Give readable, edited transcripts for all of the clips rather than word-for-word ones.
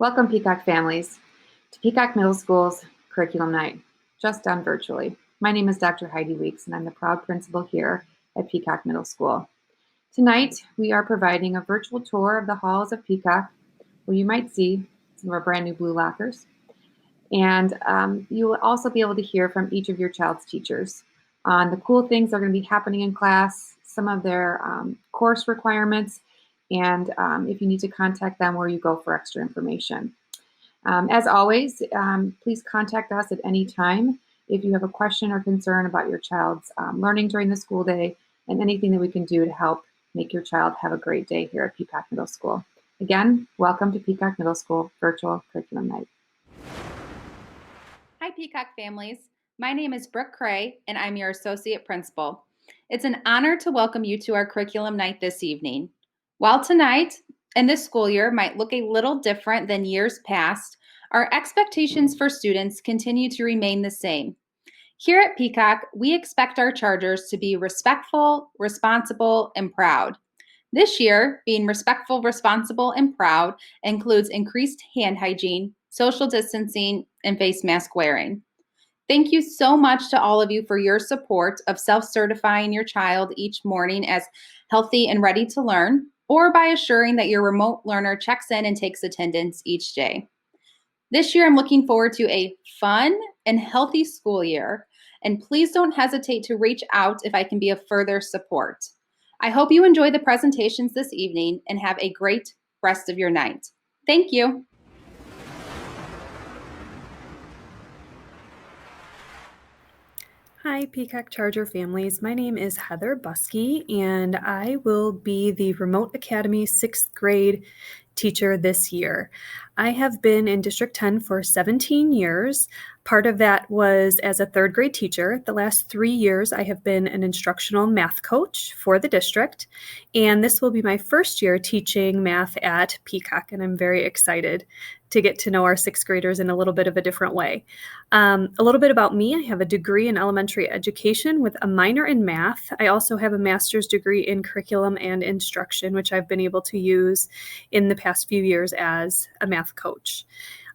Welcome, Peacock families, to Peacock Middle School's Curriculum Night, just done virtually. My name is Dr. Heidi Weeks, and I'm the proud principal here at Peacock Middle School. Tonight, we are providing a virtual tour of the halls of Peacock, where you might see some of our brand new blue lockers. And you will also be able to hear from each of your child's teachers on the cool things that are going to be happening in class, some of their course requirements, and if you need to contact them, where you go for extra information. As always, please contact us at any time if you have a question or concern about your child's learning during the school day and anything that we can do to help make your child have a great day here at Peacock Middle School. Again, welcome to Peacock Middle School Virtual Curriculum Night. Hi, Peacock families. My name is Brooke Cray, and I'm your Associate Principal. It's an honor to welcome you to our Curriculum Night this evening. While tonight and this school year might look a little different than years past, our expectations for students continue to remain the same. Here at Peacock, we expect our chargers to be respectful, responsible, and proud. This year, being respectful, responsible, and proud includes increased hand hygiene, social distancing, and face mask wearing. Thank you so much to all of you for your support of self-certifying your child each morning as healthy and ready to learn, or by assuring that your remote learner checks in and takes attendance each day. This year, I'm looking forward to a fun and healthy school year, and please don't hesitate to reach out if I can be of further support. I hope you enjoy the presentations this evening and have a great rest of your night. Thank you. Hi, Peacock Charger families. My name is Heather Buskey, and I will be the Remote Academy 6th grade teacher this year. I have been in District 10 for 17 years. Part of that was as a 3rd grade teacher. The last 3 years, I have been an instructional math coach for the district, and this will be my first year teaching math at Peacock, and I'm very excited to get to know our 6th graders in a little bit of a different way. A little bit about me: I have a degree in elementary education with a minor in math. I also have a master's degree in curriculum and instruction, which I've been able to use in the past few years as a math coach.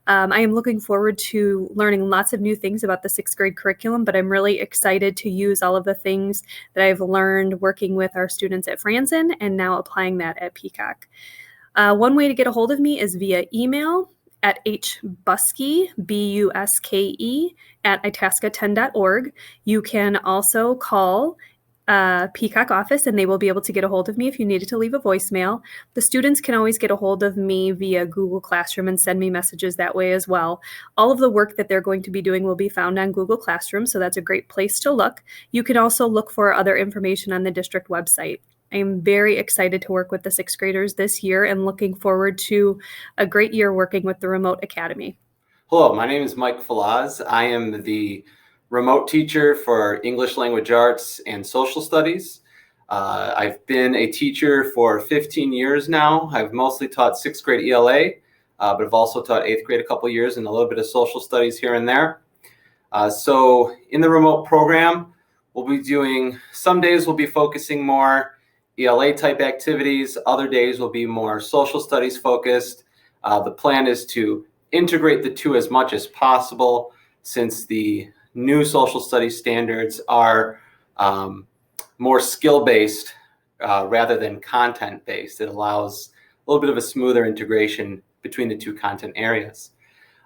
I am looking forward to learning lots of new things about the 6th grade curriculum, but I'm really excited to use all of the things that I've learned working with our students at Franzen and now applying that at Peacock. One way to get a hold of me is via email at hbuske, B-U-S-K-E, at itasca10.org. You can also call Peacock office, and they will be able to get a hold of me if you needed to leave a voicemail. The students can always get a hold of me via Google Classroom and send me messages that way as well. All of the work that they're going to be doing will be found on Google Classroom, so that's a great place to look. You can also look for other information on the district website. I am very excited to work with the 6th graders this year and looking forward to a great year working with the Remote Academy. Hello, my name is Mike Falaz. I am the remote teacher for English Language Arts and Social Studies. I've been a teacher for 15 years now. I've mostly taught 6th grade ELA, but I've also taught 8th grade a couple years and a little bit of social studies here and there. So in the remote program, we'll be doing, some days we'll be focusing more ELA type activities. Other days will be more social studies focused. The plan is to integrate the two as much as possible, since the new social studies standards are more skill-based rather than content-based. It allows a little bit of a smoother integration between the two content areas.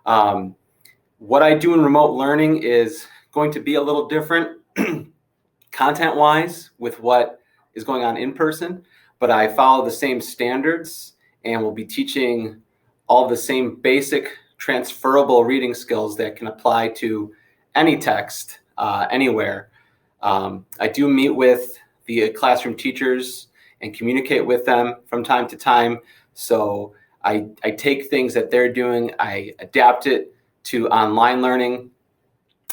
What I do in remote learning is going to be a little different content-wise with what is going on in person, but I follow the same standards and will be teaching all the same basic transferable reading skills that can apply to any text anywhere. I do meet with the classroom teachers and communicate with them from time to time. So I take things that they're doing, I adapt it to online learning.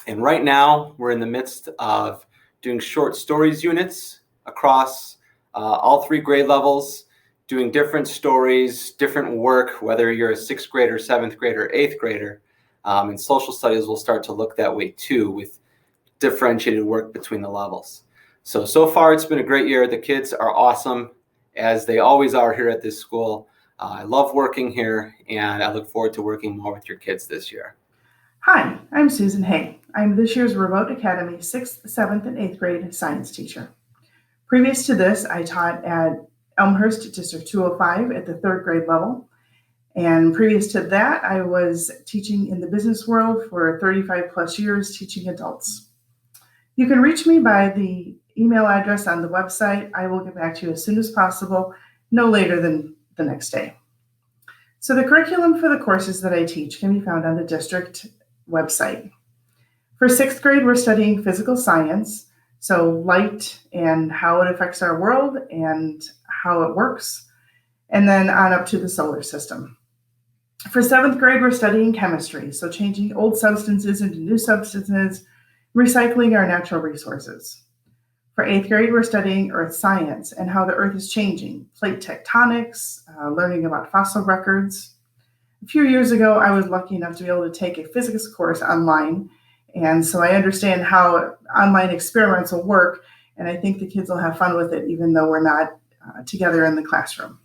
And right now we're in the midst of doing short stories units across all 3 grade levels, doing different stories, different work, whether you're a 6th grader, 7th grader, 8th grader. And social studies will start to look that way too, with differentiated work between the levels. So far it's been a great year. The kids are awesome, as they always are here at this school. I love working here, and I look forward to working more with your kids this year. Hi, I'm Susan Hay. I'm this year's Remote Academy 6th, 7th, and 8th grade science teacher. Previous to this, I taught at Elmhurst District 205 at the 3rd grade level. And previous to that, I was teaching in the business world for 35 plus years, teaching adults. You can reach me by the email address on the website. I will get back to you as soon as possible, no later than the next day. So the curriculum for the courses that I teach can be found on the district website. For 6th grade, we're studying physical science, so light and how it affects our world and how it works, and then on up to the solar system. For 7th grade, we're studying chemistry, so changing old substances into new substances, recycling our natural resources. For 8th grade, we're studying earth science and how the earth is changing, plate tectonics, learning about fossil records. A few years ago, I was lucky enough to be able to take a physics course online, and so I understand how online experiments will work, and I think the kids will have fun with it even though we're not together in the classroom.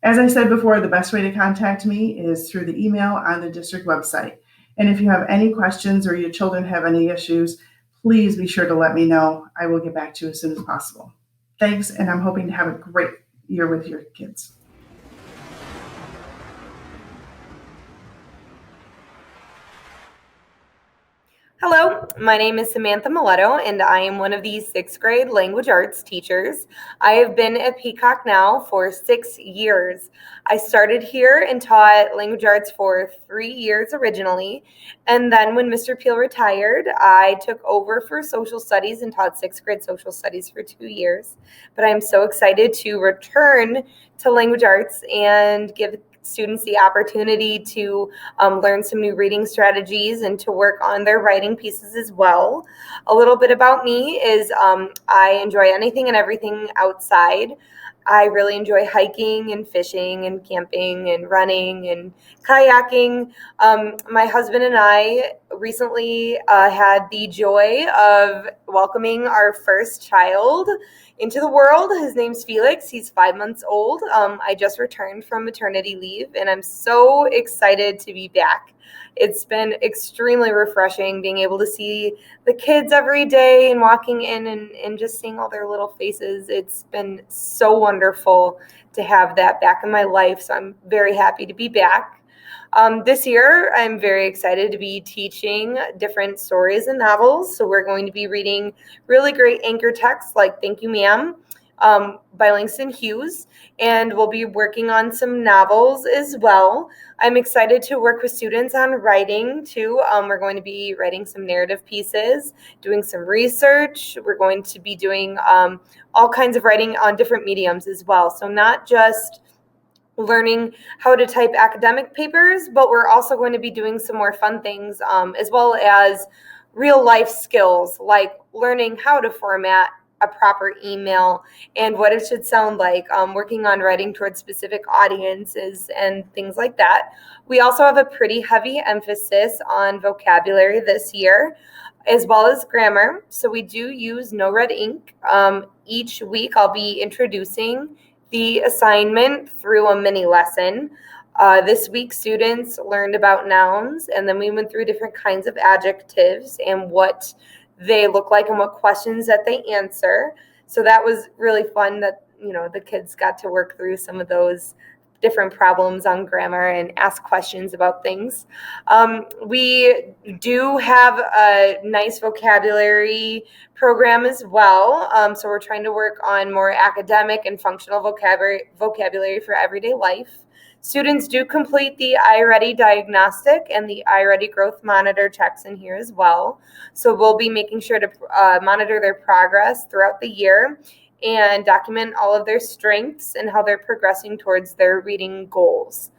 As I said before, the best way to contact me is through the email on the district website. And if you have any questions or your children have any issues, please be sure to let me know. I will get back to you as soon as possible. Thanks, and I'm hoping to have a great year with your kids. Hello, my name is Samantha Miletto, and I am one of the 6th grade language arts teachers. I have been at Peacock now for 6 years. I started here and taught language arts for 3 years originally, and then when Mr. Peel retired, I took over for social studies and taught 6th grade social studies for 2 years. But I'm so excited to return to language arts and give students the opportunity to learn some new reading strategies and to work on their writing pieces as well. A little bit about me is I enjoy anything and everything outside. I really enjoy hiking and fishing and camping and running and kayaking. My husband and I recently had the joy of welcoming our first child into the world. His name's Felix. He's 5 months old. I just returned from maternity leave, and I'm so excited to be back. It's been extremely refreshing being able to see the kids every day and walking in and just seeing all their little faces. It's been so wonderful to have that back in my life, so I'm very happy to be back. This year, I'm very excited to be teaching different stories and novels. So we're going to be reading really great anchor texts like Thank You, Ma'am, by Langston Hughes, and we'll be working on some novels as well. I'm excited to work with students on writing too. We're going to be writing some narrative pieces, doing some research. We're going to be doing all kinds of writing on different mediums as well. So not just learning how to type academic papers, but we're also going to be doing some more fun things as well as real life skills like learning how to format a proper email and what it should sound like, working on writing towards specific audiences and things like that. We also have a pretty heavy emphasis on vocabulary this year, as well as grammar. So we do use no red ink. Each week I'll be introducing the assignment through a mini lesson. This week, students learned about nouns, and then we went through different kinds of adjectives and what they look like and what questions that they answer. So that was really fun that, the kids got to work through some of those different problems on grammar and ask questions about things. We do have a nice vocabulary program as well. So we're trying to work on more academic and functional vocabulary for everyday life. Students do complete the iReady diagnostic and the iReady growth monitor checks in here as well. So we'll be making sure to monitor their progress throughout the year and document all of their strengths and how they're progressing towards their reading goals.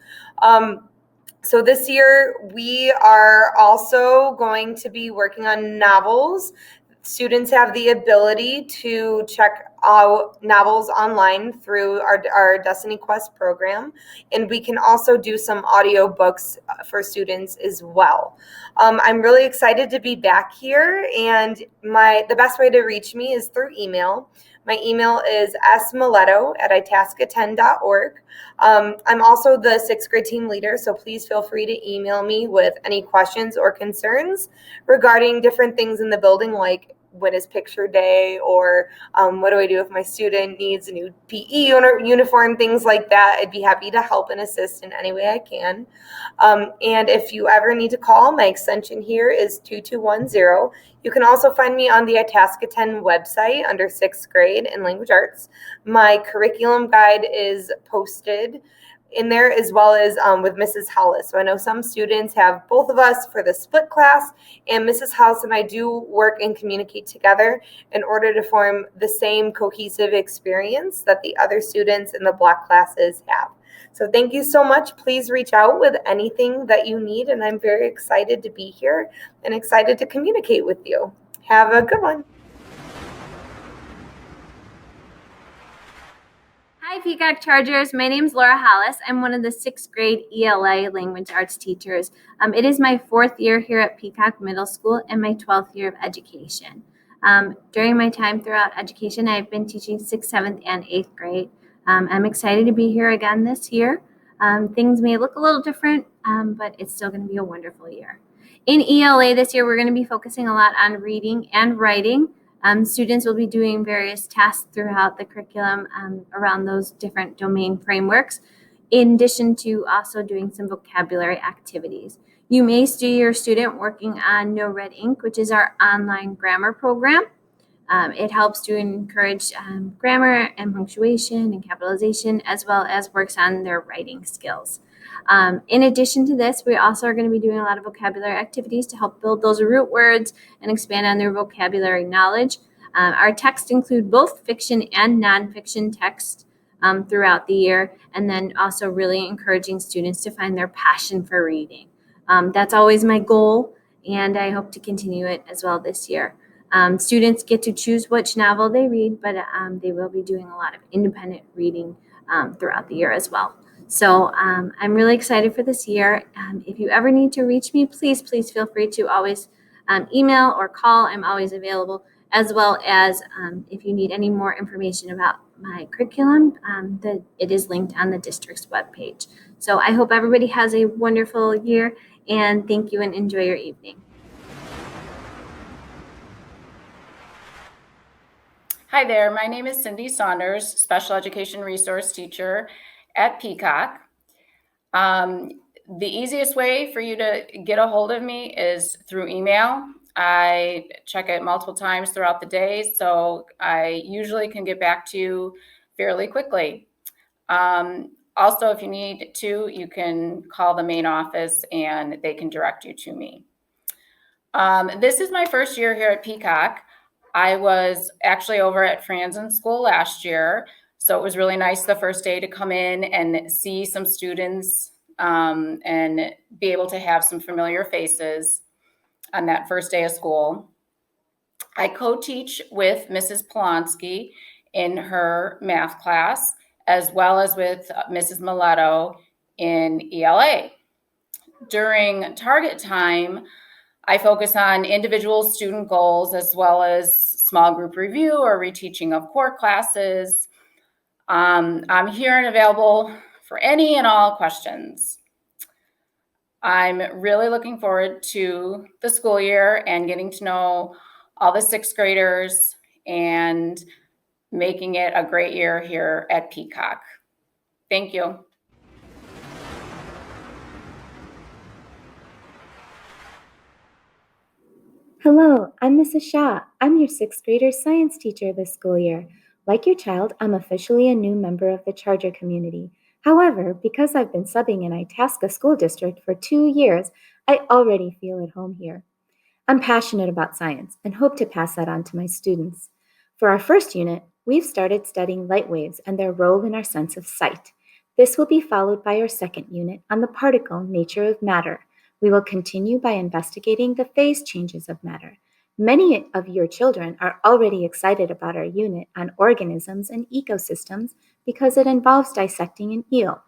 So this year, we are also going to be working on novels. Students have the ability to check out novels online through our Destiny Quest program, and we can also do some audiobooks for students as well. I'm really excited to be back here, and the best way to reach me is through email. My email is smiletto@itasca10.org. I'm also the sixth grade team leader, so please feel free to email me with any questions or concerns regarding different things in the building, like when is picture day, or what do I do if my student needs a new PE uniform, things like that. I'd be happy to help and assist in any way I can. And if you ever need to call, my extension here is 2210. You can also find me on the Itasca 10 website under sixth grade and language arts. My curriculum guide is posted in there, as well as with Mrs. Hollis. So I know some students have both of us for the split class, and Mrs. Hollis and I do work and communicate together in order to form the same cohesive experience that the other students in the block classes have. So thank you so much. Please reach out with anything that you need, and I'm very excited to be here and excited to communicate with you. Have a good one. Hi, Peacock Chargers. My name is Laura Hollis. I'm one of the sixth grade ELA language arts teachers. It is my 4th year here at Peacock Middle School and my 12th year of education. During my time throughout education, I've been teaching 6th, 7th, and 8th grade. I'm excited to be here again this year. Things may look a little different, but it's still going to be a wonderful year. In ELA this year, we're going to be focusing a lot on reading and writing. Students will be doing various tasks throughout the curriculum around those different domain frameworks, in addition to also doing some vocabulary activities. You may see your student working on No Red Ink, which is our online grammar program. It helps to encourage grammar and punctuation and capitalization, as well as works on their writing skills. In addition to this, we also are going to be doing a lot of vocabulary activities to help build those root words and expand on their vocabulary knowledge. Our texts include both fiction and nonfiction text throughout the year, and then also really encouraging students to find their passion for reading. That's always my goal, and I hope to continue it as well this year. Students get to choose which novel they read, but they will be doing a lot of independent reading throughout the year as well. So I'm really excited for this year. If you ever need to reach me, please feel free to always email or call. I'm always available, as well as if you need any more information about my curriculum, that it is linked on the district's webpage. So I hope everybody has a wonderful year, and thank you and enjoy your evening. Hi there, my name is Cindy Saunders, Special Education Resource Teacher at Peacock. The easiest way for you to get a hold of me is through email. I check it multiple times throughout the day, so I usually can get back to you fairly quickly. Also, if you need to, you can call the main office and they can direct you to me. This is my first year here at Peacock. I was actually over at Franzen School last year, so it was really nice the first day to come in and see some students and be able to have some familiar faces on that first day of school. I co-teach with Mrs. Polonsky in her math class, as well as with Mrs. Miletto in ELA. During target time, I focus on individual student goals as well as small group review or reteaching of core classes. I'm here and available for any and all questions. I'm really looking forward to the school year and getting to know all the sixth graders and making it a great year here at Peacock. Thank you. Hello, I'm Mrs. Shaw. I'm your sixth grader science teacher this school year. Like your child, I'm officially a new member of the Charger community. However, because I've been subbing in Itasca School District for 2 years, I already feel at home here. I'm passionate about science and hope to pass that on to my students. For our first unit, we've started studying light waves and their role in our sense of sight. This will be followed by our second unit on the particle nature of matter. We will continue by investigating the phase changes of matter. Many of your children are already excited about our unit on organisms and ecosystems because it involves dissecting an eel.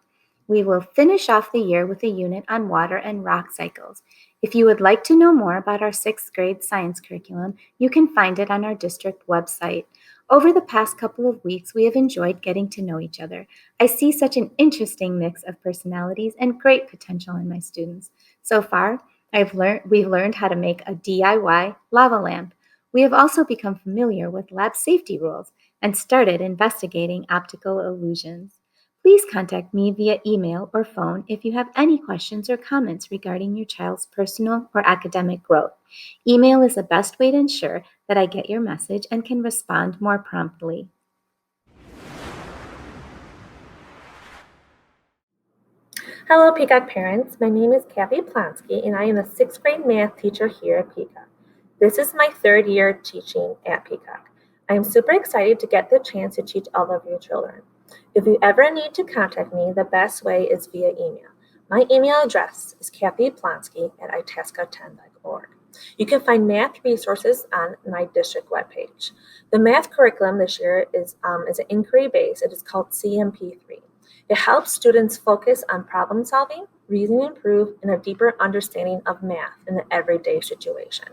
We will finish off the year with a unit on water and rock cycles. If you would like to know more about our sixth grade science curriculum, you can find it on our district website. Over the past couple of weeks, we have enjoyed getting to know each other. I see such an interesting mix of personalities and great potential in my students. So far, we've learned how to make a DIY lava lamp. We have also become familiar with lab safety rules and started investigating optical illusions. Please contact me via email or phone if you have any questions or comments regarding your child's personal or academic growth. Email is the best way to ensure that I get your message and can respond more promptly. Hello, Peacock parents. My name is Kathy Plonsky, and I am a 6th grade math teacher here at Peacock. This is my 3rd year teaching at Peacock. I am super excited to get the chance to teach all of your children. If you ever need to contact me, the best way is via email. My email address is kathyplonsky@itasca10.org. You can find math resources on my district webpage. The math curriculum this year is an inquiry-based. It is called CMP3. It helps students focus on problem solving, reason improve, and a deeper understanding of math in the everyday situation.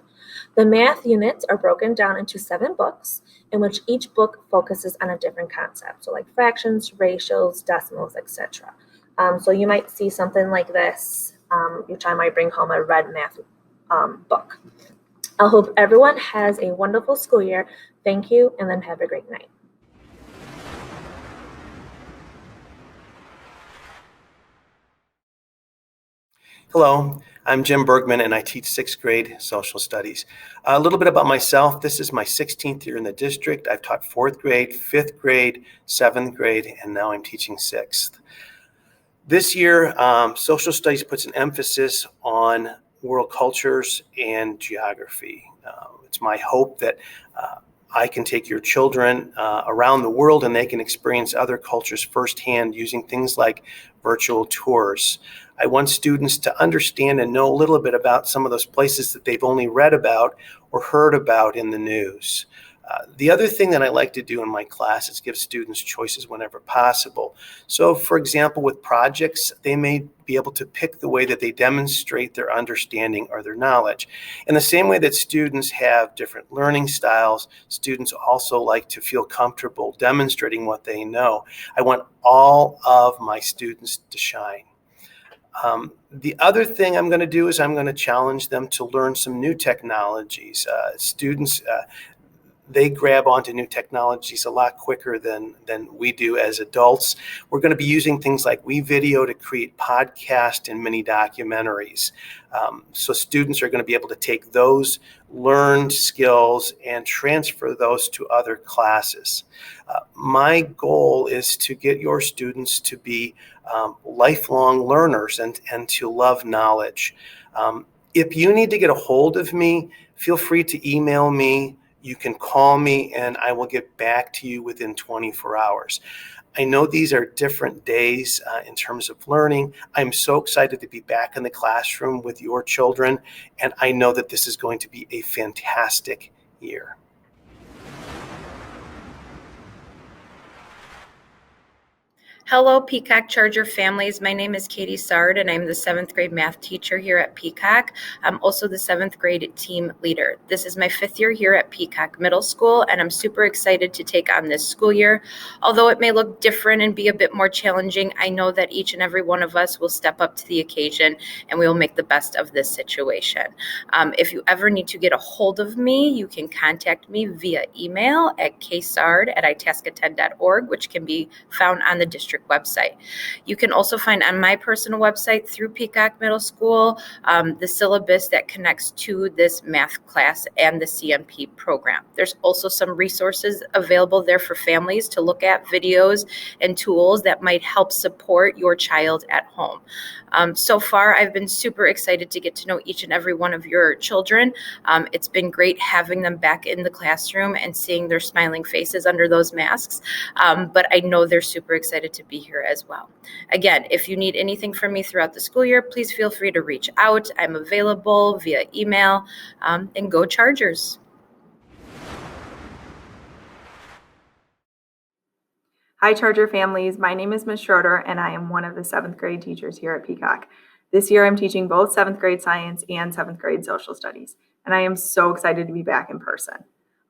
The math units are broken down into 7 books, in which each book focuses on a different concept. So like fractions, ratios, decimals, etc. So you might see something like this. Your child might bring home a red math book. I hope everyone has a wonderful school year. Thank you, and then have a great night. Hello, I'm Jim Bergman, and I teach 6th grade social studies. A little bit about myself. This is my 16th year in the district. I've taught 4th grade, 5th grade, 7th grade, and now I'm teaching 6th. This year, social studies puts an emphasis on world cultures and geography. It's my hope that I can take your children around the world and they can experience other cultures firsthand using things like virtual tours. I want students to understand and know a little bit about some of those places that they've only read about or heard about in the news. The other thing that I like to do in my class is give students choices whenever possible. So, for example, with projects, they may be able to pick the way that they demonstrate their understanding or their knowledge. In the same way that students have different learning styles, students also like to feel comfortable demonstrating what they know. I want all of my students to shine. The other thing I'm going to do is I'm going to challenge them to learn some new technologies. Students, they grab onto new technologies a lot quicker than we do as adults. We're going to be using things like WeVideo to create podcasts and mini documentaries. So students are going to be able to take those learned skills and transfer those to other classes. My goal is to get your students to be lifelong learners and to love knowledge. If you need to get a hold of me, feel free to email me. You can call me and I will get back to you within 24 hours. I know these are different days in terms of learning. I'm so excited to be back in the classroom with your children, and I know that this is going to be a fantastic year. Hello, Peacock Charger families. My name is Katie Sard, and I'm the 7th grade math teacher here at Peacock. I'm also the 7th grade team leader. This is my 5th year here at Peacock Middle School, and I'm super excited to take on this school year. Although it may look different and be a bit more challenging, I know that each and every one of us will step up to the occasion, and we will make the best of this situation. If you ever need to get a hold of me, you can contact me via email at ksard@itasca10.org, which can be found on the district website. You can also find on my personal website through Peacock Middle School the syllabus that connects to this math class and the CMP program. There's also some resources available there for families to look at, videos and tools that might help support your child at home. So far, I've been super excited to get to know each and every one of your children. It's been great having them back in the classroom and seeing their smiling faces under those masks. But I know they're super excited to be here as well. Again, if you need anything from me throughout the school year, please feel free to reach out. I'm available via email, and go Chargers. Hi, Charger families. My name is Ms. Schroeder, and I am one of the 7th grade teachers here at Peacock. This year, I'm teaching both 7th grade science and 7th grade social studies, and I am so excited to be back in person.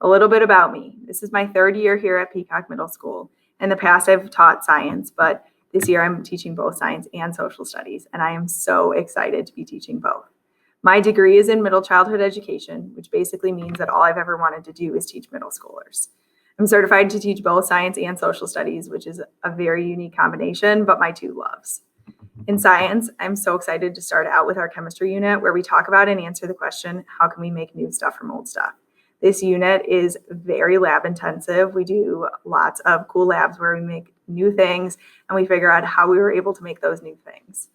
A little bit about me. This is my third year here at Peacock Middle School. In the past, I've taught science, but this year I'm teaching both science and social studies, and I am so excited to be teaching both. My degree is in middle childhood education, which basically means that all I've ever wanted to do is teach middle schoolers. I'm certified to teach both science and social studies, which is a very unique combination, but my two loves. In science, I'm so excited to start out with our chemistry unit where we talk about and answer the question, how can we make new stuff from old stuff? This unit is very lab intensive. We do lots of cool labs where we make new things and we figure out how we were able to make those new things.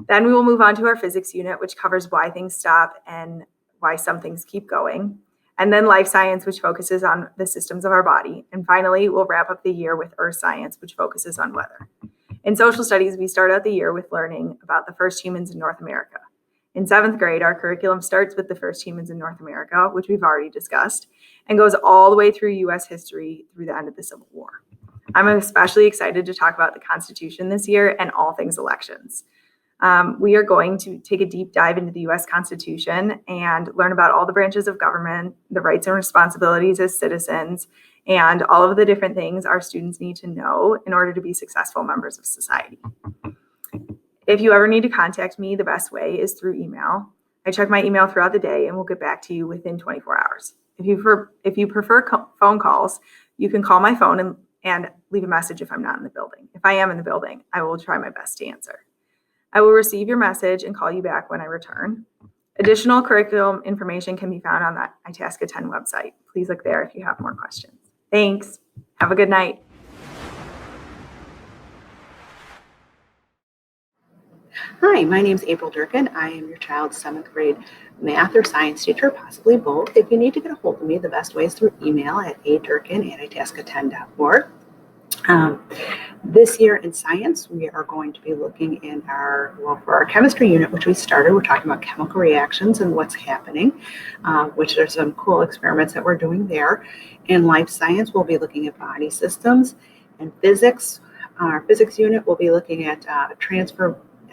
Then we will move on to our physics unit, which covers why things stop and why some things keep going. And then life science, which focuses on the systems of our body. And finally, we'll wrap up the year with earth science, which focuses on weather. In social studies, we start out the year with learning about the first humans in North America. In 7th grade, our curriculum starts with the first humans in North America, which we've already discussed, and goes all the way through U.S. history through the end of the Civil War. I'm especially excited to talk about the Constitution this year and all things elections. We are going to take a deep dive into the U.S. Constitution and learn about all the branches of government, the rights and responsibilities as citizens, and all of the different things our students need to know in order to be successful members of society. If you ever need to contact me, the best way is through email. I check my email throughout the day and we'll get back to you within 24 hours. If you prefer phone calls, you can call my phone and leave a message if I'm not in the building. If I am in the building, I will try my best to answer. I will receive your message and call you back when I return. Additional curriculum information can be found on the iTask 10 website. Please look there if you have more questions. Thanks. Have a good night. Hi, my name is April Durkin. I am your child's 7th grade math or science teacher, possibly both. If you need to get a hold of me, the best way is through email at adurkin@itaska10.org. This year in science, we are going to be looking in for our chemistry unit, which we started, we're talking about chemical reactions and what's happening, which there's some cool experiments that we're doing there. In life science, we'll be looking at body systems. In physics, our physics unit will be looking at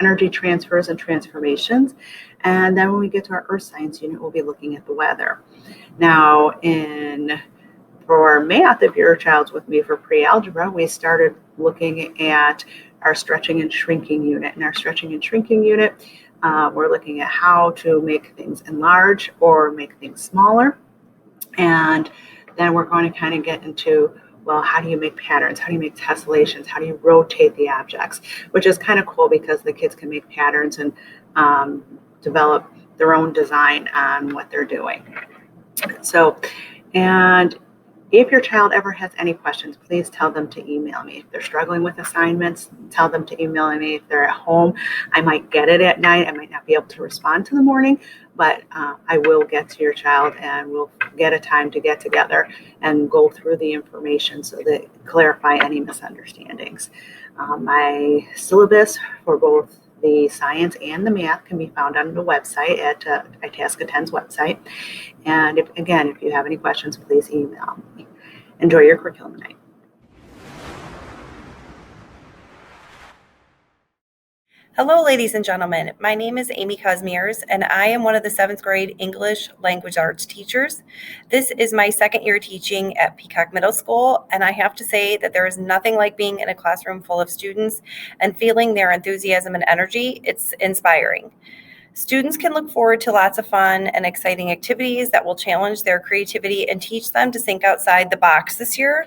energy transfers and transformations. And then when we get to our earth science unit, we'll be looking at the weather. Now, for math, if your child's with me for pre-algebra, we started looking at our stretching and shrinking unit. In our stretching and shrinking unit, we're looking at how to make things enlarge or make things smaller. And then we're going to kind of get into, well, how do you make patterns? How do you make tessellations? How do you rotate the objects? Which is kind of cool because the kids can make patterns and develop their own design on what they're doing. And if your child ever has any questions, please tell them to email me. If they're struggling with assignments, tell them to email me. If they're at home, I might get it at night. I might not be able to respond to the morning, but I will get to your child and we'll get a time to get together and go through the information so that clarify any misunderstandings. My syllabus for both the science and the math can be found on the website at iTask 10's website. And if you have any questions, please email me. Enjoy your curriculum night. Hello, ladies and gentlemen. My name is Amy Kosmiers, and I am one of the 7th grade English language arts teachers. This is my 2nd year teaching at Peacock Middle School, and I have to say that there is nothing like being in a classroom full of students and feeling their enthusiasm and energy. It's inspiring. Students can look forward to lots of fun and exciting activities that will challenge their creativity and teach them to think outside the box this year.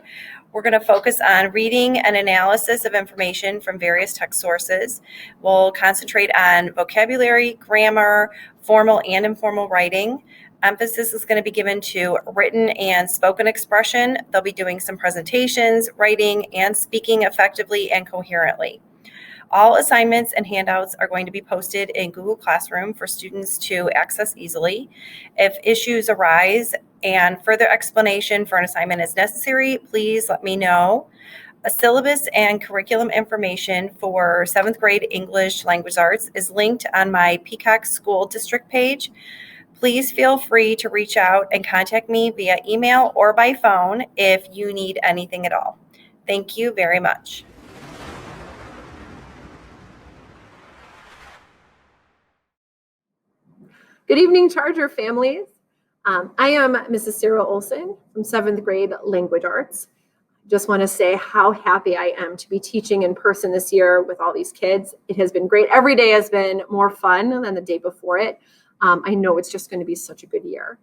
We're going to focus on reading and analysis of information from various text sources. We'll concentrate on vocabulary, grammar, formal and informal writing. Emphasis is going to be given to written and spoken expression. They'll be doing some presentations, writing, and speaking effectively and coherently. All assignments and handouts are going to be posted in Google Classroom for students to access easily. If issues arise and further explanation for an assignment is necessary, please let me know. A syllabus and curriculum information for 7th grade English language arts is linked on my Peacock School District page. Please feel free to reach out and contact me via email or by phone if you need anything at all. Thank you very much. Good evening, Charger families. I am Mrs. Sarah Olson from 7th grade language arts. Just want to say how happy I am to be teaching in person this year with all these kids. It has been great. Every day has been more fun than the day before it. I know it's just going to be such a good year.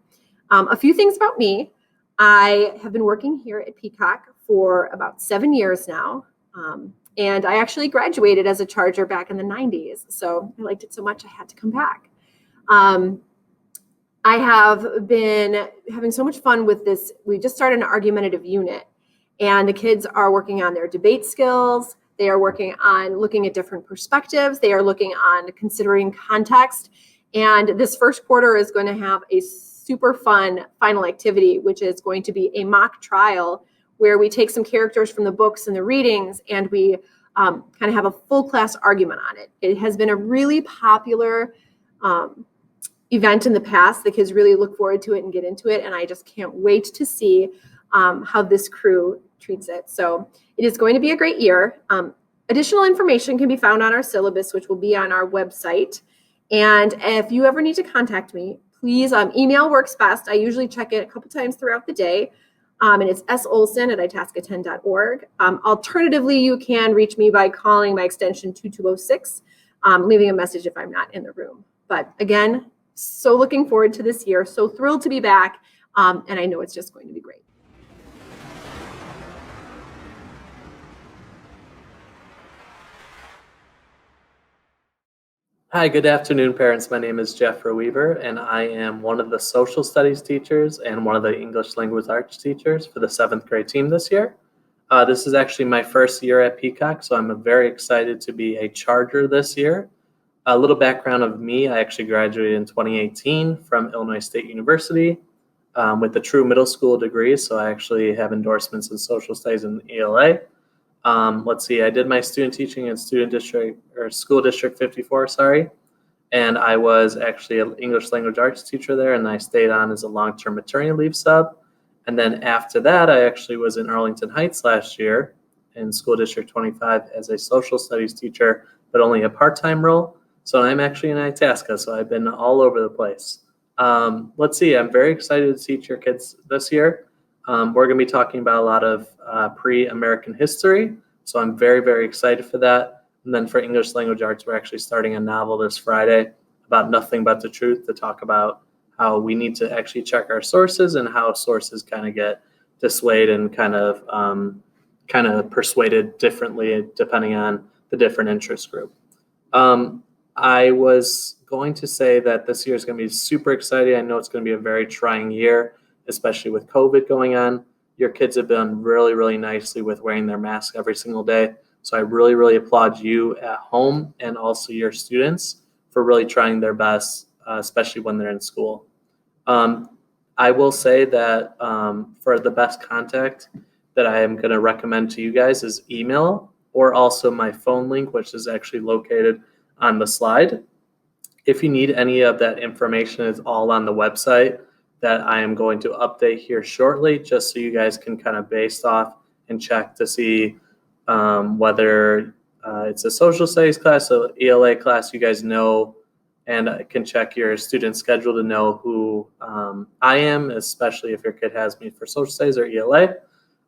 A few things about me. I have been working here at Peacock for about 7 years now. And I actually graduated as a charger back in the 90s. So I liked it so much I had to come back. I have been having so much fun with this. We just started an argumentative unit, and the kids are working on their debate skills. They are working on looking at different perspectives. They are looking on considering context. And this first quarter is going to have a super fun final activity, which is going to be a mock trial where we take some characters from the books and the readings, and we kind of have a full class argument on it. It has been a really popular event in the past. The kids really look forward to it and get into it, and I just can't wait to see how this crew treats it. So it is going to be a great year. Additional information can be found on our syllabus, which will be on our website. And if you ever need to contact me, please, email works best. I usually check it a couple times throughout the day. And it's solson@itasca10.org. Alternatively, you can reach me by calling my extension 2206, leaving a message if I'm not in the room. But again, so looking forward to this year. So thrilled to be back. And I know it's just going to be great. Hi, good afternoon, parents. My name is Jeffrey Weaver, and I am one of the social studies teachers and one of the English language arts teachers for the 7th grade team this year. This is actually my first year at Peacock, so I'm very excited to be a charger this year. A little background of me: I actually graduated in 2018 from Illinois State University with a true middle school degree, so I actually have endorsements in social studies and ELA. Let's see, I did my student teaching in school district 54, and I was actually an English language arts teacher there, and I stayed on as a long-term maternity leave sub. And then after that, I actually was in Arlington Heights last year in school district 25 as a social studies teacher, but only a part-time role. So I'm actually in Itasca, so I've been all over the place. Let's see, I'm very excited to teach your kids this year. We're going to be talking about a lot of pre-American history, so I'm very, very excited for that. And then for English language arts, we're actually starting a novel this Friday about nothing but the truth, to talk about how we need to actually check our sources and how sources kind of get dissuaded and kind of persuaded differently depending on the different interest group. I was going to say that this year is going to be super exciting. I know it's going to be a very trying year, especially with COVID going on. Your kids have done really, really nicely with wearing their mask every single day. So I really, really applaud you at home and also your students for really trying their best, especially when they're in school. I will say that for the best contact that I am going to recommend to you guys is email, or also my phone link, which is actually located on the slide. If you need any of that information, it's all on the website that I am going to update here shortly, just so you guys can kind of base off and check to see whether it's a social studies class, so ELA class, you guys know, and I can check your student schedule to know who I am, especially if your kid has me for social studies or ELA.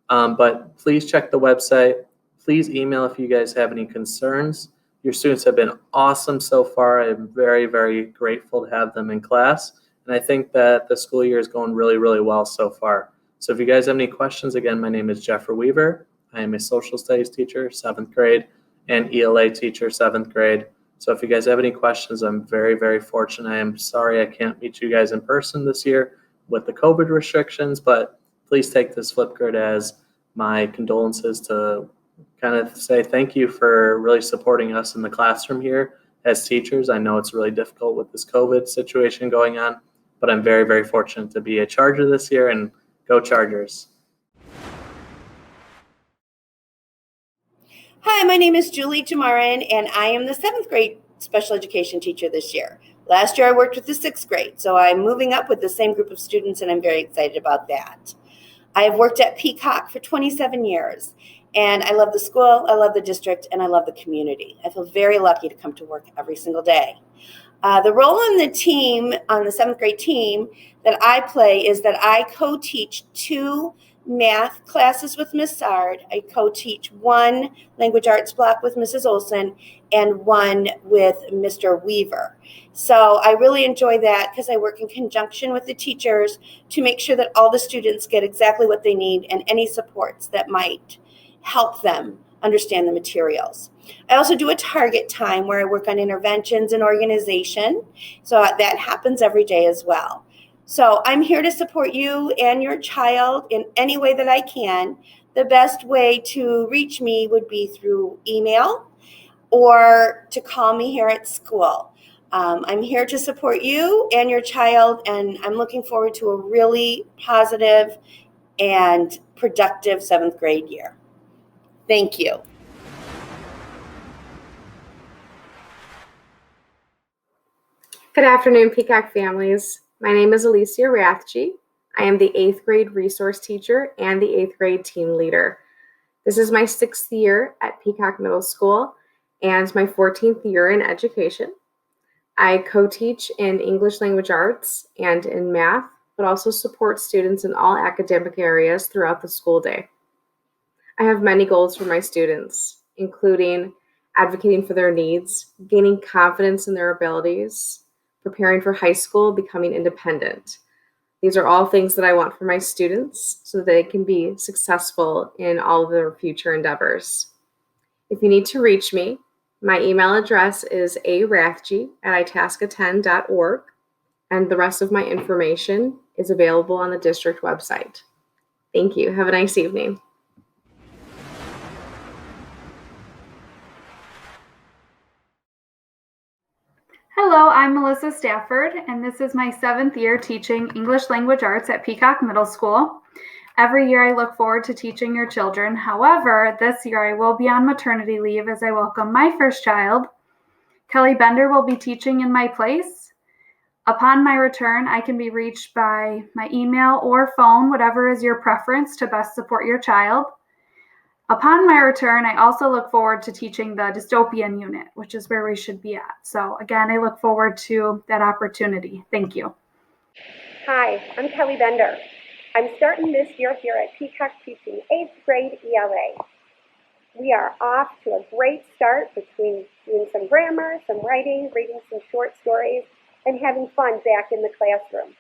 But please check the website. Please email if you guys have any concerns. Your students have been awesome so far. I'm very, very grateful to have them in class. And I think that the school year is going really, really well so far. So if you guys have any questions, again, my name is Jeffrey Weaver. I am a social studies teacher, 7th grade, and ELA teacher, 7th grade. So if you guys have any questions, I'm very, very fortunate. I am sorry I can't meet you guys in person this year with the COVID restrictions, but please take this Flipgrid as my condolences to kind of say thank you for really supporting us in the classroom here as teachers. I know it's really difficult with this COVID situation going on, but I'm very, very fortunate to be a Charger this year, and go Chargers. Hi, my name is Julie Jamarin, and I am the 7th grade special education teacher this year. Last year I worked with the 6th grade, so I'm moving up with the same group of students, and I'm very excited about that. I have worked at Peacock for 27 years, and I love the school, I love the district, and I love the community. I feel very lucky to come to work every single day. The role on the team, on the 7th grade team that I play, is that I co-teach 2 math classes with Ms. Sard. I co-teach 1 language arts block with Mrs. Olson and 1 with Mr. Weaver. So I really enjoy that because I work in conjunction with the teachers to make sure that all the students get exactly what they need and any supports that might help them understand the materials. I also do a target time where I work on interventions and organization. So that happens every day as well. So I'm here to support you and your child in any way that I can. The best way to reach me would be through email or to call me here at school. I'm here to support you and your child, and I'm looking forward to a really positive and productive 7th grade year. Thank you. Good afternoon, Peacock families. My name is Alicia Rathje. I am the 8th grade resource teacher and the 8th grade team leader. This is my 6th year at Peacock Middle School and my 14th year in education. I co-teach in English language arts and in math, but also support students in all academic areas throughout the school day. I have many goals for my students, including advocating for their needs, gaining confidence in their abilities, preparing for high school, becoming independent. These are all things that I want for my students so that they can be successful in all of their future endeavors. If you need to reach me, my email address is arathje@itasca10.org, and the rest of my information is available on the district website. Thank you. Have a nice evening. Hello, I'm Melissa Stafford, and this is my 7th year teaching English language arts at Peacock Middle School. Every year I look forward to teaching your children. However, this year I will be on maternity leave as I welcome my first child. Kelly Bender will be teaching in my place. Upon my return, I can be reached by my email or phone, whatever is your preference to best support your child. Upon my return, I also look forward to teaching the dystopian unit, which is where we should be at. So again, I look forward to that opportunity. Thank you. Hi, I'm Kelly Bender. I'm starting this year here at Peacock teaching 8th grade ELA. We are off to a great start between doing some grammar, some writing, reading some short stories, and having fun back in the classroom.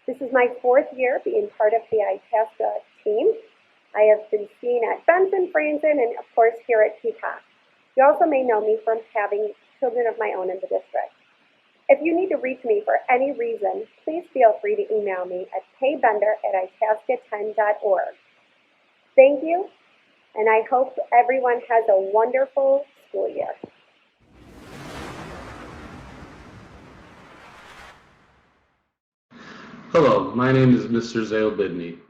This is my 4th year being part of the Itasca team. I have been seen at Benson, Franzen, and of course here at Peacock. You also may know me from having children of my own in the district. If you need to reach me for any reason, please feel free to email me at kbender@itasca10.org. Thank you, and I hope everyone has a wonderful school year. Hello, my name is Mr. Zale Bidney.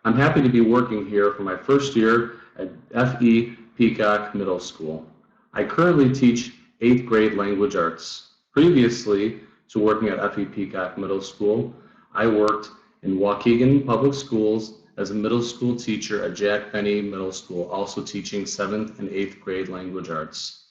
I'm happy to be working here for my first year at FE Peacock Middle School. I currently teach 8th grade language arts. Previously to working at FE Peacock Middle School, I worked in Waukegan Public Schools as a middle school teacher at Jack Benny Middle School, also teaching 7th and 8th grade language arts.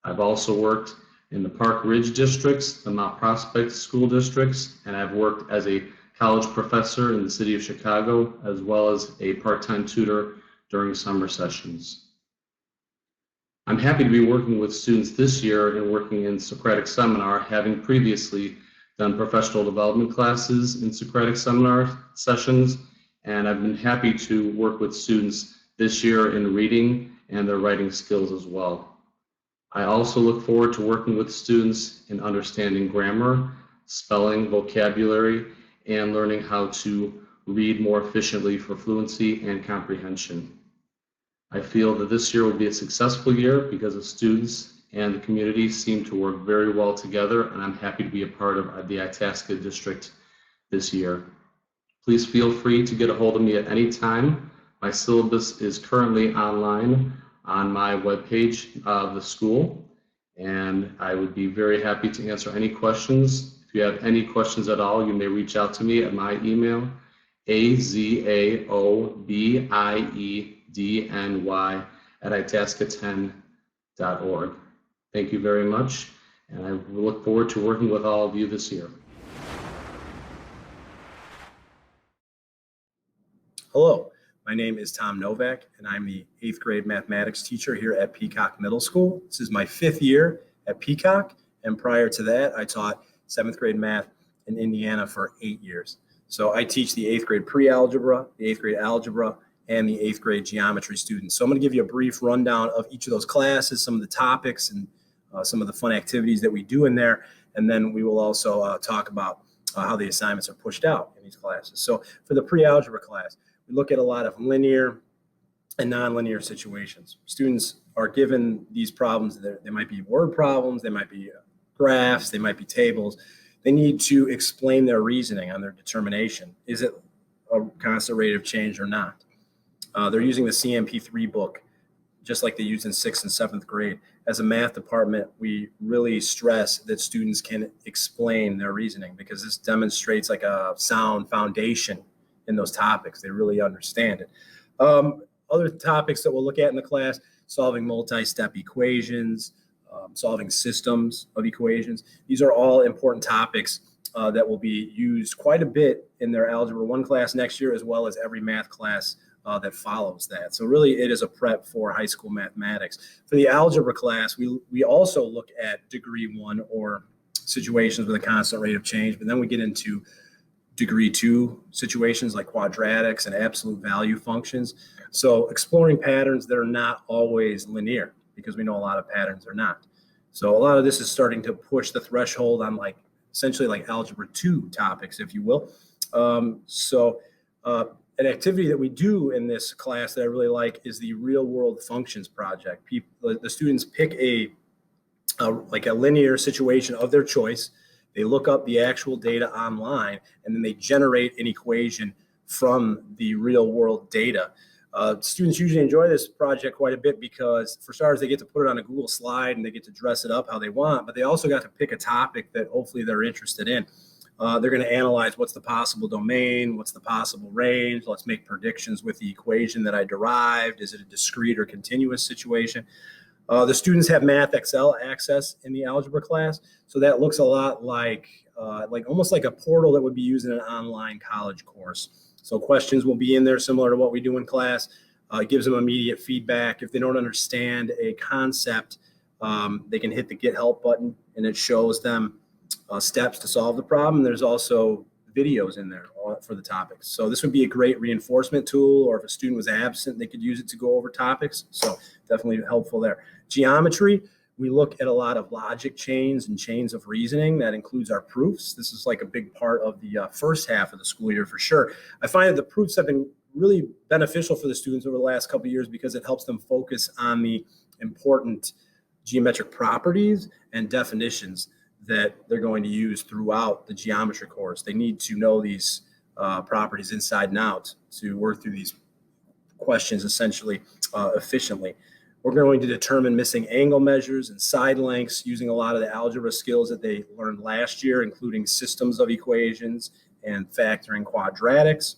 I've also worked in the Park Ridge districts, the Mount Prospect school districts, and I've worked as a college professor in the city of Chicago, as well as a part-time tutor during summer sessions. I'm happy to be working with students this year and working in Socratic Seminar, having previously done professional development classes in Socratic Seminar sessions, and I've been happy to work with students this year in reading and their writing skills as well. I also look forward to working with students in understanding grammar, spelling, vocabulary, and learning how to read more efficiently for fluency and comprehension. I feel that this year will be a successful year because the students and the community seem to work very well together, and I'm happy to be a part of the Itasca district this year. Please feel free to get a hold of me at any time. My syllabus is currently online on my webpage of the school, and I would be very happy to answer any questions. If you have any questions at all, you may reach out to me at my email, azaobidny@itasca10.org. Thank you very much, and I look forward to working with all of you this year. Hello, my name is Tom Novak, and I'm the 8th grade mathematics teacher here at Peacock Middle School. This is my 5th year at Peacock, and prior to that, I taught 7th grade math in Indiana for 8 years. So I teach the 8th grade pre-algebra, the 8th grade algebra, and the 8th grade geometry students. So I'm going to give you a brief rundown of each of those classes, some of the topics, and some of the fun activities that we do in there. And then we will also talk about how the assignments are pushed out in these classes. So for the pre-algebra class, we look at a lot of linear and nonlinear situations. Students are given these problems. They might be word problems, they might be graphs, they might be tables. They need to explain their reasoning on their determination. Is it a constant rate of change or not? They're using the CMP3 book, just like they use in 6th and 7th grade. As a math department, we really stress that students can explain their reasoning because this demonstrates like a sound foundation in those topics. They really understand it. Other topics that we'll look at in the class, solving multi-step equations, solving systems of equations. These are all important topics that will be used quite a bit in their Algebra 1 class next year, as well as every math class that follows that. So really it is a prep for high school mathematics. For the algebra class, we also look at degree 1 or situations with a constant rate of change, but then we get into degree 2 situations like quadratics and absolute value functions. So exploring patterns that are not always linear, because we know a lot of patterns are not. So a lot of this is starting to push the threshold on essentially like algebra 2 topics, if you will. An activity that we do in this class that I really like is the real world functions project. The students pick a linear situation of their choice. They look up the actual data online, and then they generate an equation from the real world data. Students usually enjoy this project quite a bit because, for starters, they get to put it on a Google slide and they get to dress it up how they want, but they also got to pick a topic that hopefully they're interested in. They're going to analyze what's the possible domain, what's the possible range. Let's make predictions with the equation that I derived. Is it a discrete or continuous situation? The students have Math Excel access in the algebra class, so that looks a lot like almost like a portal that would be used in an online college course. So questions will be in there similar to what we do in class. It gives them immediate feedback. If they don't understand a concept, they can hit the Get Help button, and it shows them steps to solve the problem. There's also videos in there for the topics. So this would be a great reinforcement tool, or if a student was absent, they could use it to go over topics. So definitely helpful there. Geometry, we look at a lot of logic chains and chains of reasoning. That includes our proofs. This is like a big part of the first half of the school year for sure. I find that the proofs have been really beneficial for the students over the last couple of years because it helps them focus on the important geometric properties and definitions that they're going to use throughout the geometry course. They need to know these properties inside and out to work through these questions essentially efficiently. We're going to determine missing angle measures and side lengths using a lot of the algebra skills that they learned last year, including systems of equations and factoring quadratics.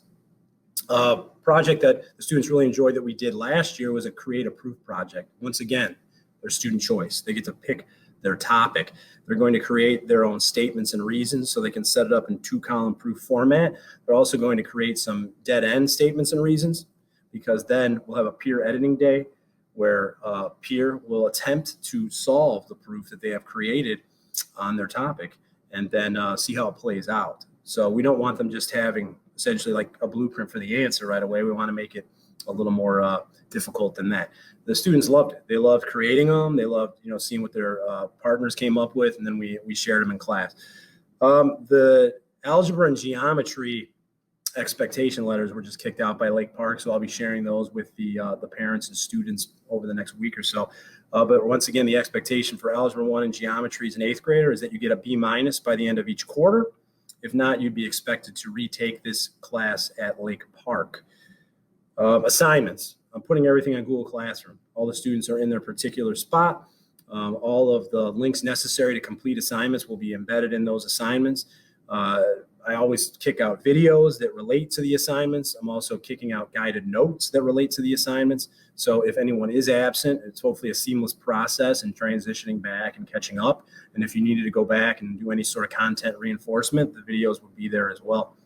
Project that the students really enjoyed that we did last year was a create a proof project. Once again, their student choice. They get to pick their topic. They're going to create their own statements and reasons so they can set it up in 2-column proof format. They're also going to create some dead end statements and reasons, because then we'll have a peer editing day where a peer will attempt to solve the proof that they have created on their topic and then see how it plays out. So we don't want them just having essentially like a blueprint for the answer right away. We want to make it a little more difficult than that. The students loved it. They loved creating them. They loved, seeing what their partners came up with, and then we shared them in class. The algebra and geometry expectation letters were just kicked out by Lake Park, so I'll be sharing those with the parents and students over the next week or so. But once again, the expectation for Algebra 1 and Geometry as an 8th grader is that you get a B- by the end of each quarter. If not, you'd be expected to retake this class at Lake Park. Assignments. I'm putting everything on Google Classroom. All the students are in their particular spot. All of the links necessary to complete assignments will be embedded in those assignments. I I always kick out videos that relate to the assignments. I'm also kicking out guided notes that relate to the assignments. So if anyone is absent, it's hopefully a seamless process in transitioning back and catching up. And if you needed to go back and do any sort of content reinforcement, the videos will be there as well.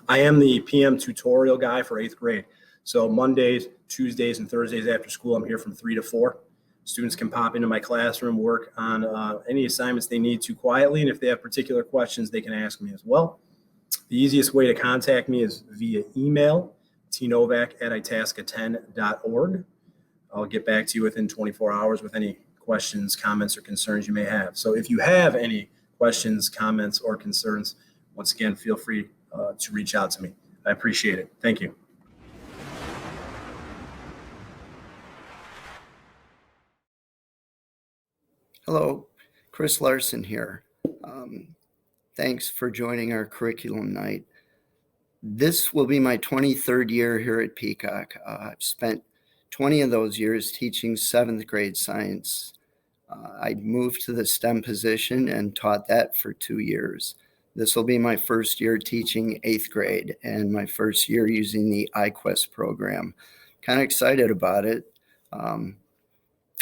I am the PM tutorial guy for 8th grade. So Mondays, Tuesdays, and Thursdays after school, I'm here from 3 to 4. Students can pop into my classroom, work on any assignments they need to quietly, and if they have particular questions, they can ask me as well. The easiest way to contact me is via email, tnovak@itasca10.org. I'll get back to you within 24 hours with any questions, comments, or concerns you may have. So if you have any questions, comments, or concerns, once again, feel free to reach out to me. I appreciate it. Thank you. Hello, Chris Larson here. Thanks for joining our curriculum night. This will be my 23rd year here at Peacock. I've spent 20 of those years teaching 7th grade science. I moved to the STEM position and taught that for 2 years. This will be my first year teaching 8th grade and my first year using the iQuest program. Kind of excited about it.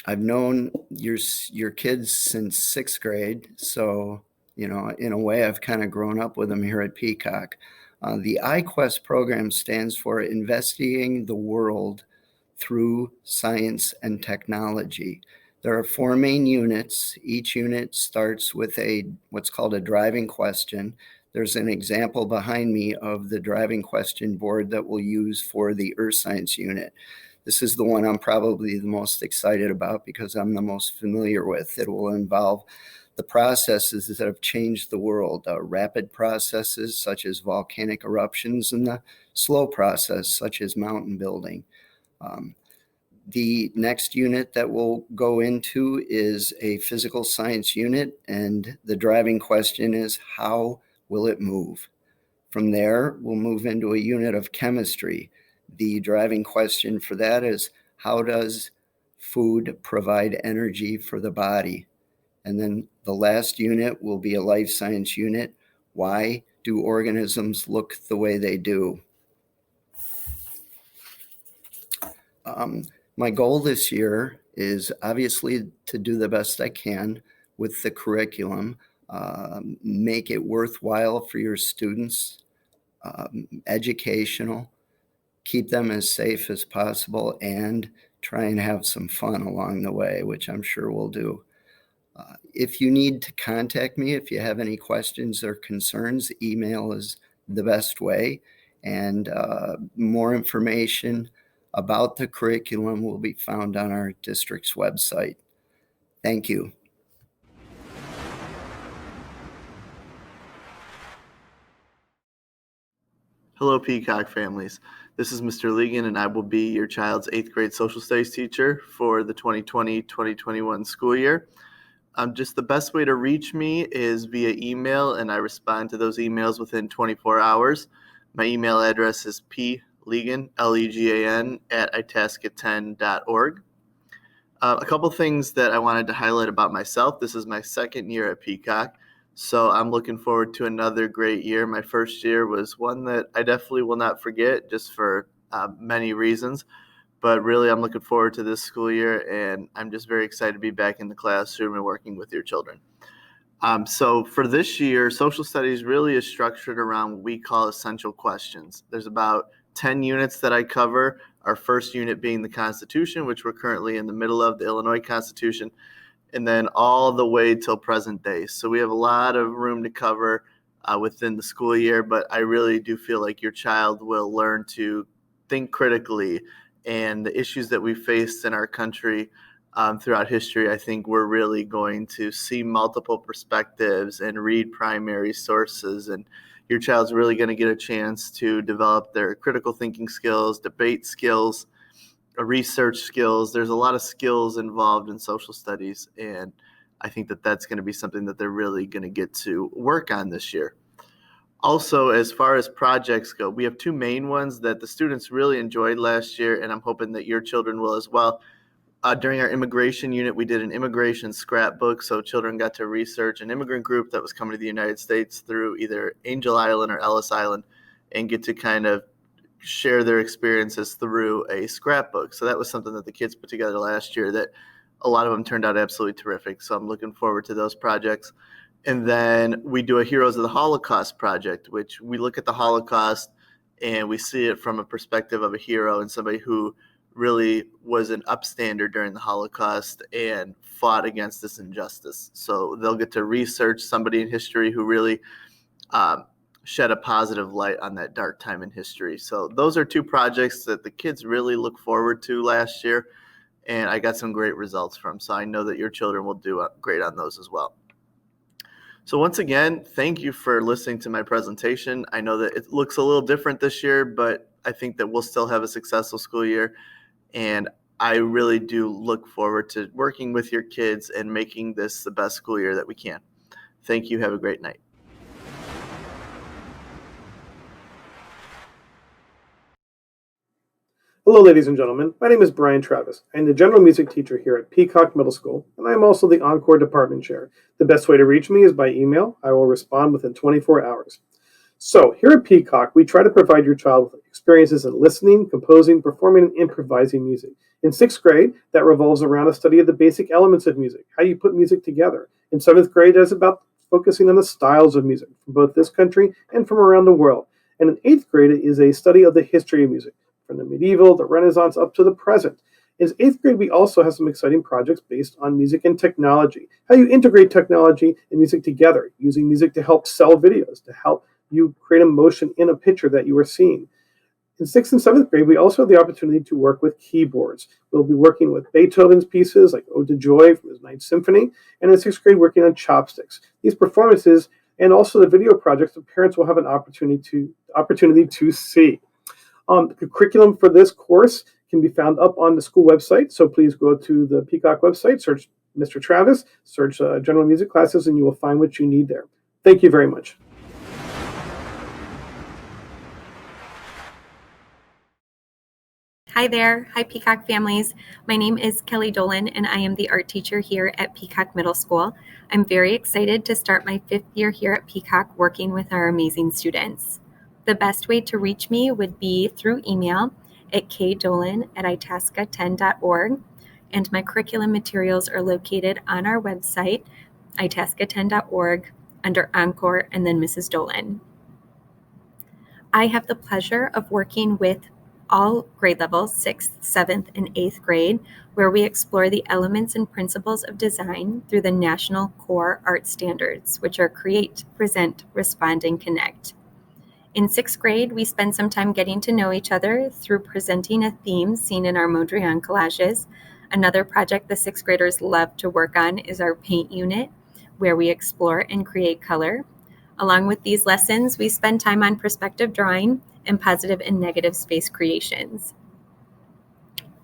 I've known your kids since 6th grade, so in a way, I've kind of grown up with them here at Peacock. The iQuest program stands for Investigating the World Through Science and Technology. There are 4 main units. Each unit starts with what's called a driving question. There's an example behind me of the driving question board that we'll use for the Earth Science unit. This is the one I'm probably the most excited about because I'm the most familiar with. It will involve the processes that have changed the world, rapid processes such as volcanic eruptions and the slow process such as mountain building. The next unit that we'll go into is a physical science unit, and the driving question is, how will it move? From there, we'll move into a unit of chemistry. The driving question for that is, how does food provide energy for the body? And then the last unit will be a life science unit. Why do organisms look the way they do? My goal this year is obviously to do the best I can with the curriculum, make it worthwhile for your students, educational, keep them as safe as possible, and try and have some fun along the way, which I'm sure we'll do. If you need to contact me, if you have any questions or concerns, email is the best way. And more information about the curriculum will be found on our district's website. Thank you. Hello, Peacock families. This is Mr. Legan, and I will be your child's 8th grade social studies teacher for the 2020-2021 school year. Just the best way to reach me is via email, and I respond to those emails within 24 hours. My email address is plegan, Legan, @itasca10.org. A couple things that I wanted to highlight about myself. This is my 2nd year at Peacock, so I'm looking forward to another great year. My first year was one that I definitely will not forget, just for many reasons. But really, I'm looking forward to this school year, and I'm just very excited to be back in the classroom and working with your children. So for this year, social studies really is structured around what we call essential questions. There's about 10 units that I cover, our first unit being the Constitution, which we're currently in the middle of, the Illinois Constitution, and then all the way till present day. So we have a lot of room to cover within the school year, but I really do feel like your child will learn to think critically, and the issues that we faced in our country throughout history, I think we're really going to see multiple perspectives and read primary sources, and your child's really going to get a chance to develop their critical thinking skills, debate skills, research skills. There's a lot of skills involved in social studies, and I think that that's going to be something that they're really going to get to work on this year. Also, as far as projects go, we have 2 main ones that the students really enjoyed last year, and I'm hoping that your children will as well. During our immigration unit, we did an immigration scrapbook, so children got to research an immigrant group that was coming to the United States through either Angel Island or Ellis Island and get to kind of share their experiences through a scrapbook. So that was something that the kids put together last year that a lot of them turned out absolutely terrific. So I'm looking forward to those projects. And then we do a Heroes of the Holocaust project, which we look at the Holocaust and we see it from a perspective of a hero and somebody who really was an upstander during the Holocaust and fought against this injustice. So they'll get to research somebody in history who really shed a positive light on that dark time in history. So those are two projects that the kids really look forward to last year, and I got some great results from. So I know that your children will do great on those as well. So once again, thank you for listening to my presentation. I know that it looks a little different this year, but I think that we'll still have a successful school year. And I really do look forward to working with your kids and making this the best school year that we can. Thank you. Have a great night. Hello, ladies and gentlemen. My name is Brian Travis. I'm the general music teacher here at Peacock Middle School, and I'm also the Encore department chair. The best way to reach me is by email. I will respond within 24 hours. So, here at Peacock, we try to provide your child with experiences in listening, composing, performing, and improvising music. In 6th grade, that revolves around a study of the basic elements of music, how you put music together. In 7th grade, it's about focusing on the styles of music from both this country and from around the world. And in 8th grade, it is a study of the history of music, from the medieval, the Renaissance, up to the present. In 8th grade, we also have some exciting projects based on music and technology, how you integrate technology and music together, using music to help sell videos, to help you create emotion in a picture that you are seeing. In 6th and 7th grade, we also have the opportunity to work with keyboards. We'll be working with Beethoven's pieces like Ode to Joy from his Ninth Symphony, and in 6th grade, working on chopsticks. These performances and also the video projects, the parents will have an opportunity to see. The curriculum for this course can be found up on the school website, so please go to the Peacock website, search Mr. Travis, search general music classes, and you will find what you need there. Thank you very much. Hi there. Hi, Peacock families. My name is Kelly Dolan, and I am the art teacher here at Peacock Middle School. I'm very excited to start my 5th year here at Peacock working with our amazing students. The best way to reach me would be through email at kdolan@itasca10.org, and my curriculum materials are located on our website, itasca10.org, under Encore and then Mrs. Dolan. I have the pleasure of working with all grade levels, 6th, 7th, and 8th grade, where we explore the elements and principles of design through the National Core Art Standards, which are Create, Present, Respond, and Connect. In 6th grade, we spend some time getting to know each other through presenting a theme seen in our Mondrian collages. Another project the 6th graders love to work on is our paint unit, where we explore and create color. Along with these lessons, we spend time on perspective drawing and positive and negative space creations.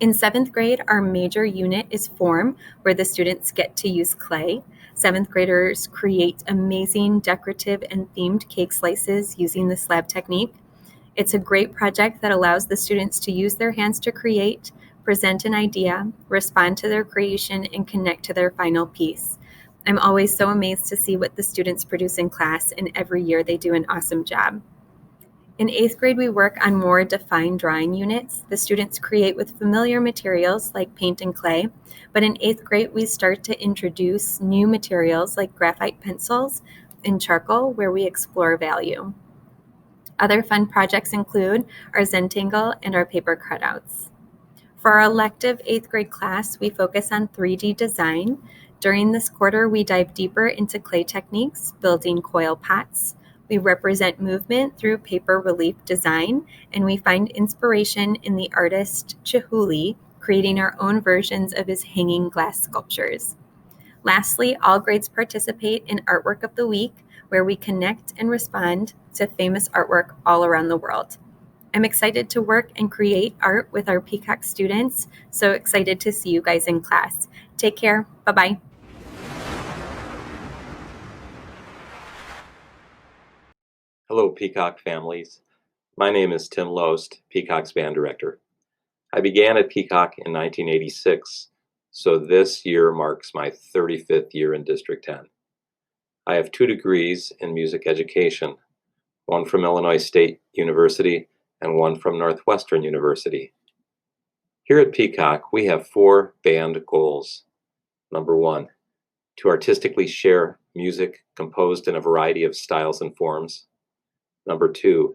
In 7th grade, our major unit is form, where the students get to use clay. 7th graders create amazing decorative and themed cake slices using the slab technique. It's a great project that allows the students to use their hands to create, present an idea, respond to their creation, and connect to their final piece. I'm always so amazed to see what the students produce in class, and every year they do an awesome job. In 8th grade, we work on more defined drawing units. The students create with familiar materials like paint and clay, but in 8th grade, we start to introduce new materials like graphite pencils and charcoal, where we explore value. Other fun projects include our Zentangle and our paper cutouts. For our elective 8th grade class, we focus on 3D design. During this quarter, we dive deeper into clay techniques, building coil pots. We represent movement through paper relief design, and we find inspiration in the artist Chihuly, creating our own versions of his hanging glass sculptures. Lastly, all grades participate in Artwork of the Week, where we connect and respond to famous artwork all around the world. I'm excited to work and create art with our Peacock students, so excited to see you guys in class. Take care. Bye-bye. Hello, Peacock families. My name is Tim Loest, Peacock's band director. I began at Peacock in 1986 so this year marks my 35th year in District 10. I have 2 degrees in music education, one from Illinois State University and one from Northwestern University. Here at Peacock, we have 4 band goals. Number 1, to artistically share music composed in a variety of styles and forms. Number 2,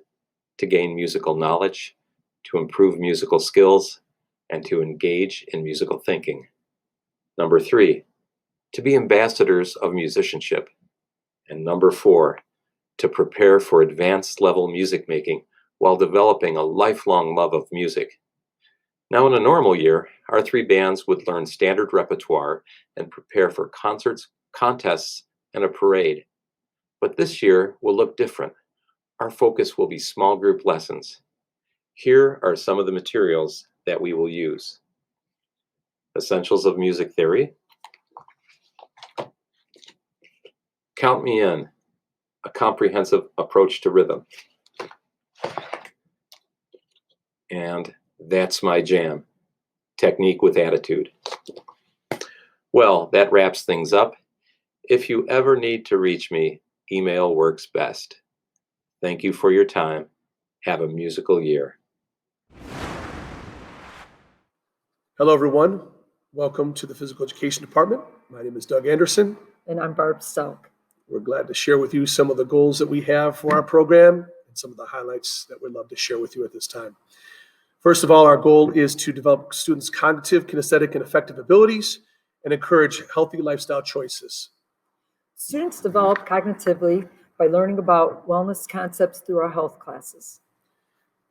to gain musical knowledge, to improve musical skills, and to engage in musical thinking. Number 3, to be ambassadors of musicianship. And number 4, to prepare for advanced level music making while developing a lifelong love of music. Now, in a normal year, our 3 bands would learn standard repertoire and prepare for concerts, contests, and a parade. But this year will look different. Our focus will be small group lessons. Here are some of the materials that we will use. Essentials of Music Theory. Count Me In, a comprehensive approach to rhythm. And That's My Jam, technique with attitude. Well, that wraps things up. If you ever need to reach me, email works best. Thank you for your time. Have a musical year. Hello, everyone. Welcome to the Physical Education Department. My name is Doug Anderson. And I'm Barb Stelk. We're glad to share with you some of the goals that we have for our program and some of the highlights that we'd love to share with you at this time. First of all, our goal is to develop students' cognitive, kinesthetic, and affective abilities and encourage healthy lifestyle choices. Students develop cognitively by learning about wellness concepts through our health classes.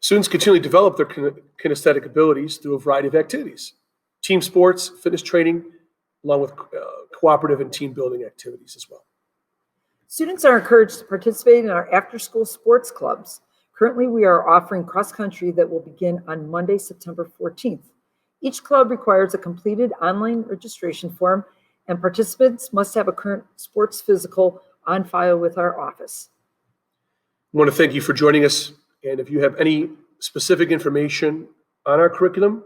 Students continually develop their kinesthetic abilities through a variety of activities, team sports, fitness training, along with cooperative and team building activities as well. Students are encouraged to participate in our after-school sports clubs. Currently, we are offering cross-country that will begin on Monday, September 14th. Each club requires a completed online registration form, and participants must have a current sports physical on file with our office. I want to thank you for joining us, and if you have any specific information on our curriculum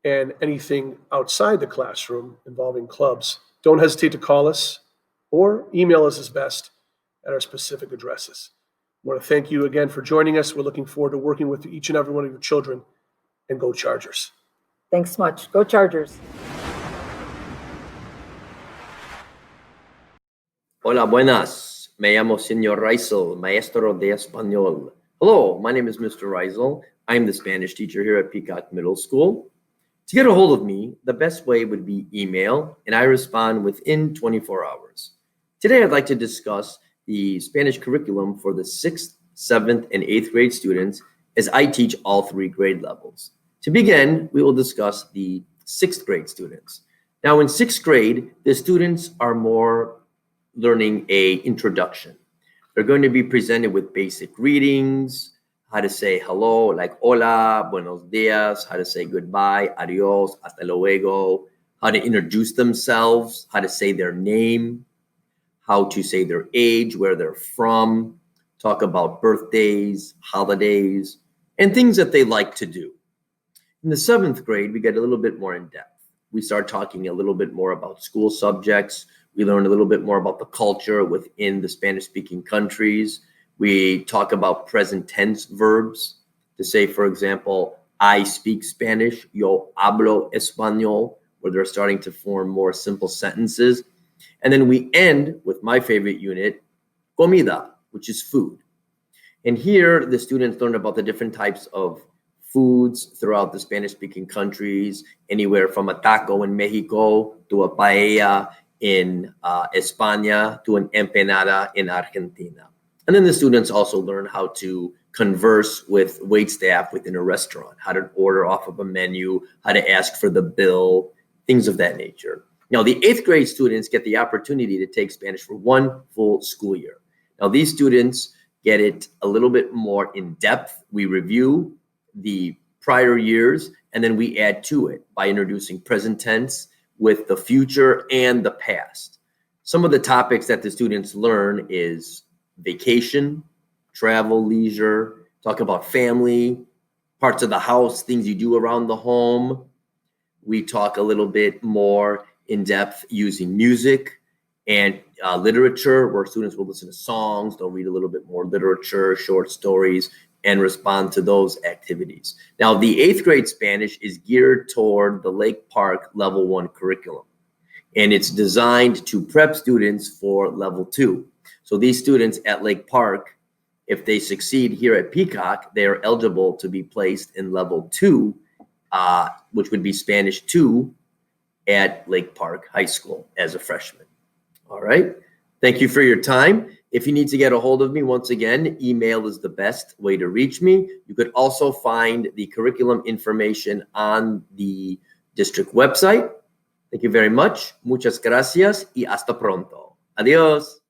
and anything outside the classroom involving clubs, don't hesitate to call us or email us as best at our specific addresses. I want to thank you again for joining us. We're looking forward to working with each and every one of your children, and go Chargers. Thanks much. Go Chargers. Hola, buenas. Me llamo Señor Reisel, maestro de español. Hello, my name is Mr. Reisel. I'm the Spanish teacher here at Peacock Middle School. To get a hold of me, the best way would be email, and I respond within 24 hours. Today, I'd like to discuss the Spanish curriculum for the 6th, 7th, and 8th grade students as I teach all 3 grade levels. To begin, we will discuss the 6th grade students. Now, in 6th grade, the students are more learning an introduction. They're going to be presented with basic readings, how to say hello, like hola, buenos dias, how to say goodbye, adios, hasta luego, how to introduce themselves, how to say their name, how to say their age, where they're from, talk about birthdays, holidays, and things that they like to do. In the 7th grade, we get a little bit more in depth. We start talking a little bit more about school subjects. We learn a little bit more about the culture within the Spanish-speaking countries. We talk about present tense verbs to say, for example, I speak Spanish, yo hablo español, where they're starting to form more simple sentences. And then we end with my favorite unit, comida, which is food. And here the students learn about the different types of foods throughout the Spanish-speaking countries, anywhere from a taco in Mexico to a paella in España to an empanada in Argentina. And then the students also learn how to converse with waitstaff within a restaurant, how to order off of a menu, how to ask for the bill, things of that nature. Now, the 8th grade students get the opportunity to take Spanish for 1 full school year. Now, these students get it a little bit more in depth. We review the prior years, and then we add to it by introducing present tense with the future and the past. Some of the topics that the students learn is vacation, travel, leisure, talk about family, parts of the house, things you do around the home. we talk a little bit more in depth using music and literature, where students will listen to songs, they'll read a little bit more literature, short stories, and respond to those activities. Now, the 8th grade Spanish is geared toward the Lake Park Level 1 curriculum, and it's designed to prep students for Level 2. So these students at Lake Park, if they succeed here at Peacock, they are eligible to be placed in Level 2, which would be Spanish 2 at Lake Park High School as a freshman. All right. Thank you for your time. If you need to get a hold of me, once again, email is the best way to reach me. You could also find the curriculum information on the district website. Thank you very much. Muchas gracias y hasta pronto. Adiós.